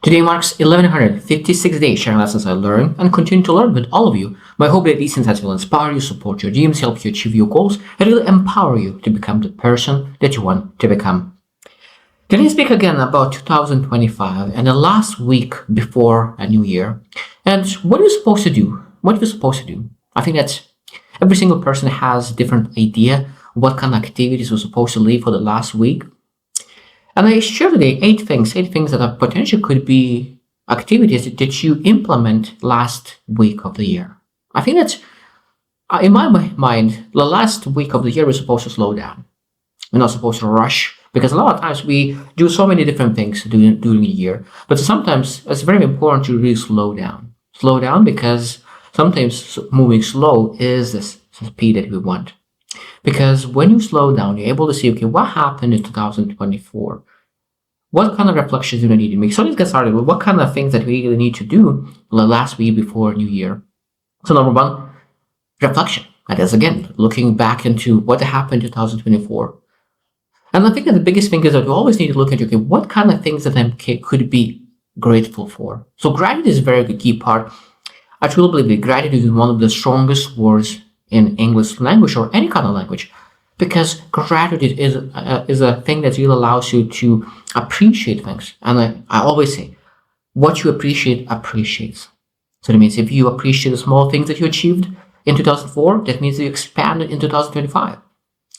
Today marks 1156 days sharing lessons I learned and continue to learn with all of you. My hope that these insights will inspire you, support your dreams, help you achieve your goals, and really empower you to become the person that you want to become. Today I speak again about 2025 and the last week before a new year. And what are you supposed to do? What are you supposed to do? I think that every single person has a different idea what kind of activities we're supposed to leave for the last week. And I share today eight things that are potentially could be activities that you implement last week of the year. I think that in my mind, the last week of the year we're supposed to slow down. We're not supposed to rush because a lot of times we do so many different things during the year. But sometimes it's very important to really slow down. Slow down because sometimes moving slow is the speed that we want. Because when you slow down, you're able to see, okay, what happened in 2024? What kind of reflections do we need to make? So let's get started with what kind of things that we really need to do the last week before New Year. So number one, reflection. That is, again, looking back into what happened in 2024. And I think that the biggest thing is that you always need to look at, okay, what kind of things that I could be grateful for? So gratitude is a very good key part. I truly believe that gratitude is one of the strongest words in English language or any kind of language, because gratitude is a thing that really allows you to appreciate things. And I always say, what you appreciate appreciates. So that means if you appreciate the small things that you achieved in 2004, that means you expanded in 2025.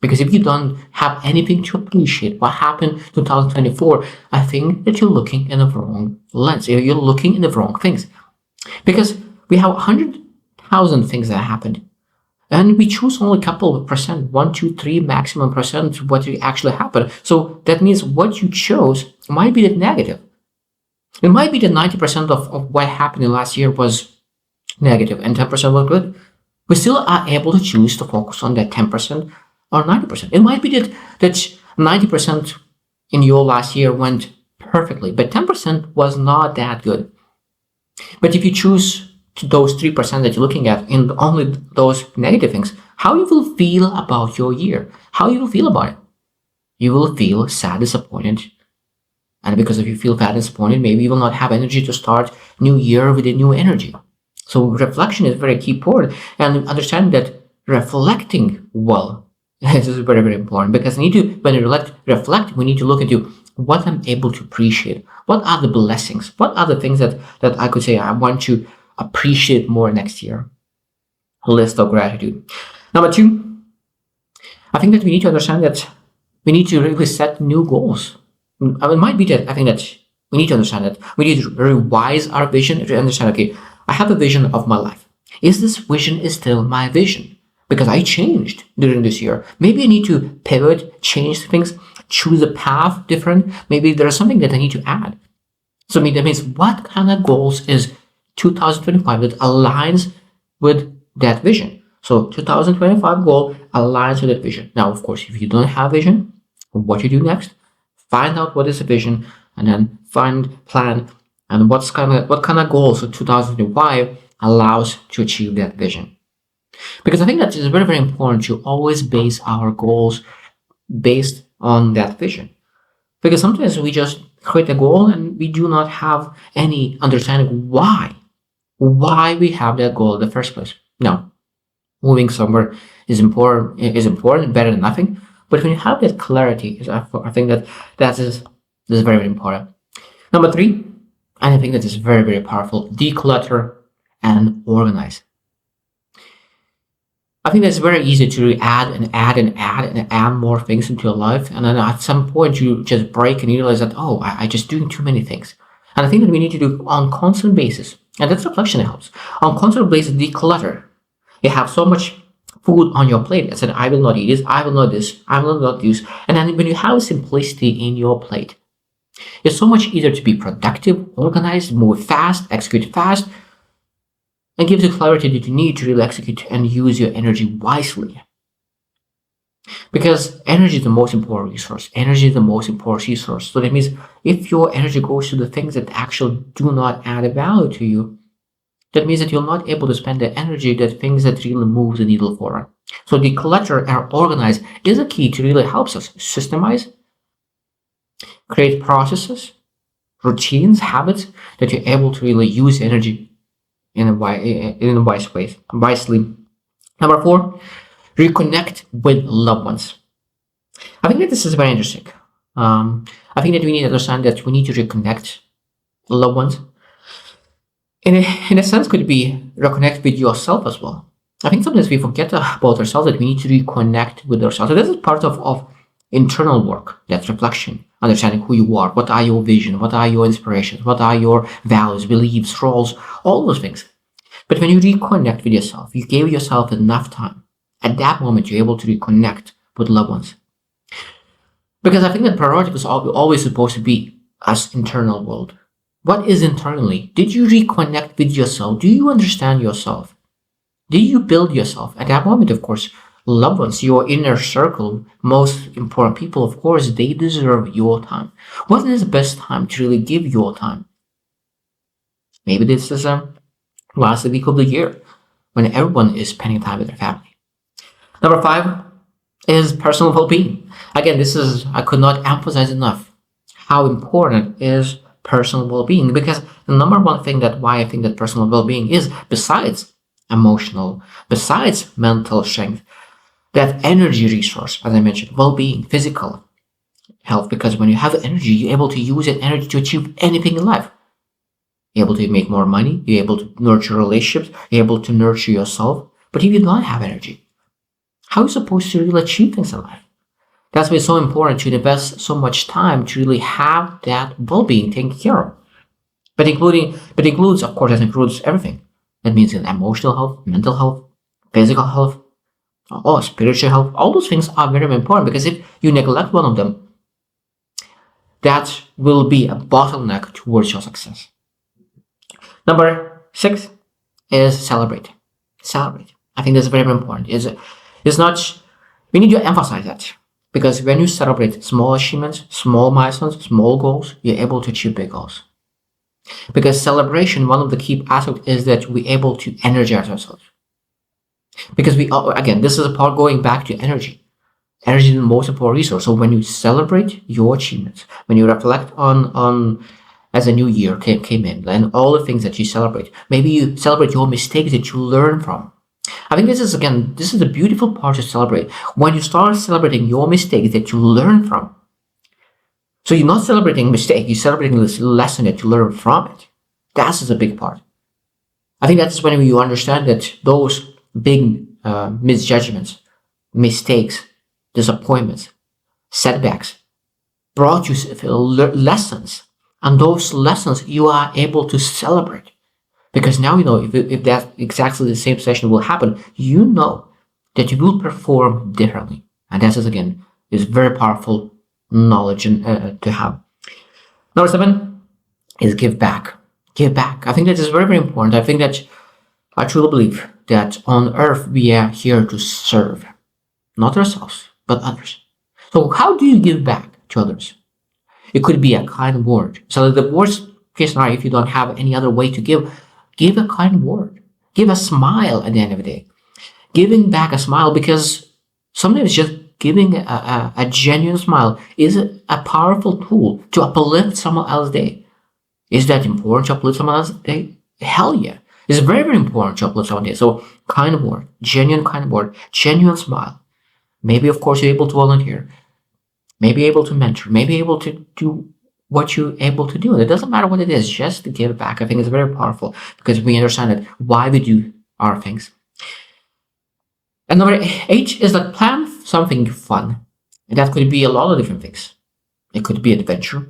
Because if you don't have anything to appreciate what happened in 2024, I think that you're looking in the wrong lens. You're looking in the wrong things. Because we have 100,000 things that happened. And we choose only a couple of percent, 1, 2, 3 maximum percent what actually happened. So that means what you chose might be the negative. It might be that 90% of what happened in last year was negative and 10% was good. We still are able to choose to focus on that 10% or 90%. It might be that 90% in your last year went perfectly, but 10% was not that good. But if you choose those 3% that you're looking at in only those negative things, how you will feel about your year, how you will feel about it. You will feel sad, disappointed. And because if you feel sad, disappointed, maybe you will not have energy to start new year with a new energy. So reflection is a very key part, and understanding that reflecting well is very, very important, because when you reflect, we need to look into what I'm able to appreciate. What are the blessings? What are the things that I could say I want to appreciate more next year? A list of gratitude. Number two, I think that we need to understand that we need to really set new goals. It might be that I think that we need to understand that we need to revise our vision to understand, okay, I have a vision of my life. Is this vision still my vision? Because I changed during this year. Maybe I need to pivot, change things, choose a path different. Maybe there's something that I need to add. So that means what kind of goals is 2025 that aligns with that vision. So 2025 goal aligns with that vision. Now, of course, if you don't have vision, what you do next? Find out what is the vision, and then plan, and what kind of goals for 2025 allows to achieve that vision. Because I think that it's very, very important to always base our goals based on that vision. Because sometimes we just create a goal and we do not have any understanding why we have that goal in the first place. Now, moving somewhere is important, better than nothing. But when you have that clarity, I think that is very, very important. Number three, and I think that is very, very powerful: declutter and organize. I think it's very easy to add more things into your life, and then at some point you just break and you realize that, oh, I just doing too many things. And I think that we need to do on constant basis, and that's reflection that helps. On constant basis, declutter. You have so much food on your plate. I said, I will not eat this, I will not this, I will not use. And then when you have simplicity in your plate, it's so much easier to be productive, organized, move fast, execute fast, and gives you clarity that you need to really execute and use your energy wisely. Because energy is the most important resource. Energy is the most important resource. So that means if your energy goes to the things that actually do not add value to you, That means that you're not able to spend the energy that things that really move the needle forward. So declutter and organize is a key to really helps us systemize, create processes, routines, habits that you're able to really use energy in a wise way, wisely. Number four, reconnect with loved ones. I think that this is very interesting. I think that we need to understand that we need to reconnect loved ones. In a sense, could be reconnect with yourself as well. I think sometimes we forget about ourselves that we need to reconnect with ourselves. So this is part of internal work, that's reflection, understanding who you are, what are your vision, what are your inspirations, what are your values, beliefs, roles, all those things. But when you reconnect with yourself, you gave yourself enough time. At that moment, you're able to reconnect with loved ones. Because I think that priority was always supposed to be as internal world. What is internally? Did you reconnect with yourself? Do you understand yourself? Do you build yourself? At that moment, of course, loved ones, your inner circle, most important people, of course, they deserve your time. What is the best time to really give your time? Maybe this is last week of the year when everyone is spending time with their family. Number five is personal well-being. Again, this is, I could not emphasize enough how important is personal well-being, because the number one thing that why I think that personal well-being is, besides emotional, besides mental strength, that energy resource, as I mentioned, well-being, physical health, because when you have energy, you're able to use that energy to achieve anything in life. You're able to make more money, you're able to nurture relationships, you're able to nurture yourself. But if you don't have energy, how are you supposed to really achieve things in life? That's why it's so important to invest so much time to really have that well-being taken care of. But includes, of course, that includes everything. That means in emotional health, mental health, physical health, or spiritual health. All those things are very important, because if you neglect one of them, that will be a bottleneck towards your success. Number six is celebrate. Celebrate. I think that's very important. It's not, we need to emphasize that. Because when you celebrate small achievements, small milestones, small goals, you're able to achieve big goals. Because celebration, one of the key aspects is that we're able to energize ourselves. Because again, this is a part going back to energy. Energy is the most important resource. So when you celebrate your achievements, when you reflect on as a new year came in, and all the things that you celebrate, maybe you celebrate your mistakes that you learn from. I think this is a beautiful part to celebrate. When you start celebrating your mistakes that you learn from. So you're not celebrating a mistake, you're celebrating this lesson that you learn from it. That's a big part. I think that's when you understand that those big misjudgments, mistakes, disappointments, setbacks brought you lessons. And those lessons you are able to celebrate. Because now you know if that exactly the same session will happen, you know that you will perform differently. And that is very powerful knowledge to have. Number seven is give back. Give back. I think that is very, very important. I truly believe that on earth we are here to serve, not ourselves, but others. So how do you give back to others? It could be a kind word. So the worst case scenario, if you don't have any other way to give a kind word. Give a smile at the end of the day. Giving back a smile, because sometimes just giving a genuine smile is a powerful tool to uplift someone else's day. Is that important to uplift someone else's day? Hell yeah. It's very, very important to uplift someone's day. So kind word, genuine smile. Maybe, of course, you're able to volunteer. Maybe able to mentor. Maybe able to do what you're able to do. And it doesn't matter what it is, just to give back. I think it's very powerful, because we understand that why we do our things. And number eight is like plan something fun. And that could be a lot of different things. It could be adventure.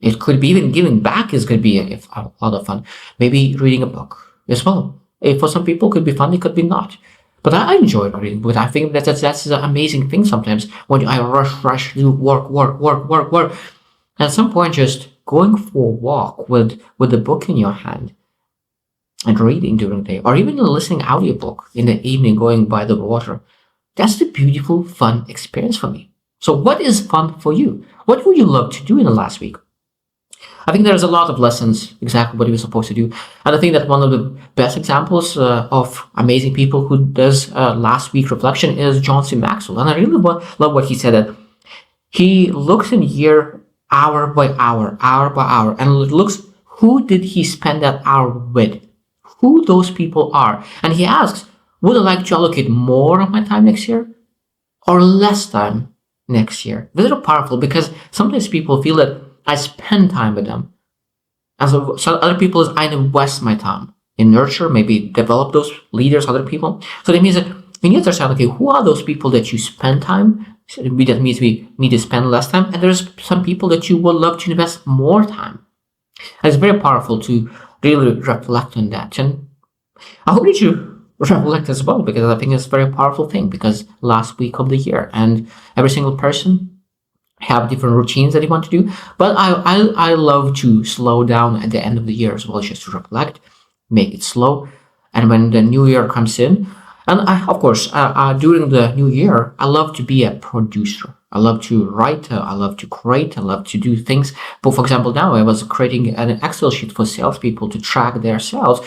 It could be even giving back is could be a lot of fun. Maybe reading a book as well. For some people, it could be fun, it could be not. But I enjoy reading books. I think that's an amazing thing sometimes when I rush, do work. At some point, just going for a walk with the book in your hand and reading during the day, or even listening audiobook in the evening going by the water. That's the beautiful, fun experience for me. So what is fun for you? What would you love to do in the last week? I think there's a lot of lessons exactly what he was supposed to do. And I think that one of the best examples of amazing people who does last week reflection is John C. Maxwell. And I really love what he said, that he looks in year hour by hour, and looks who did he spend that hour with, who those people are. And he asks, would I like to allocate more of my time next year or less time next year? This is powerful because sometimes people feel that I spend time with them. And so other people is I invest my time in nurture, maybe develop those leaders, other people. So that means that we need to understand, okay, who are those people that you spend time? So that means we need to spend less time. And there's some people that you would love to invest more time. And it's very powerful to really reflect on that. And I hope that you reflect as well, because I think it's a very powerful thing, because last week of the year and every single person have different routines that they want to do. But I love to slow down at the end of the year as well, just to reflect, make it slow. And when the new year comes in, and of course, during the new year, I love to be a producer. I love to write, I love to create, I love to do things. But for example, now I was creating an Excel sheet for salespeople to track their sales.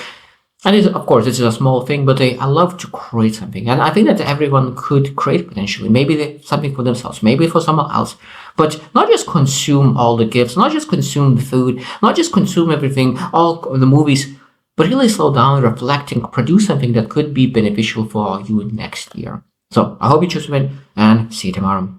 And of course, it's a small thing, but I love to create something. And I think that everyone could create potentially. Maybe something for themselves, maybe for someone else. But not just consume all the gifts, not just consume the food, not just consume everything, all the movies, but really slow down, reflect, and produce something that could be beneficial for you next year. So I hope you choose to win, and see you tomorrow.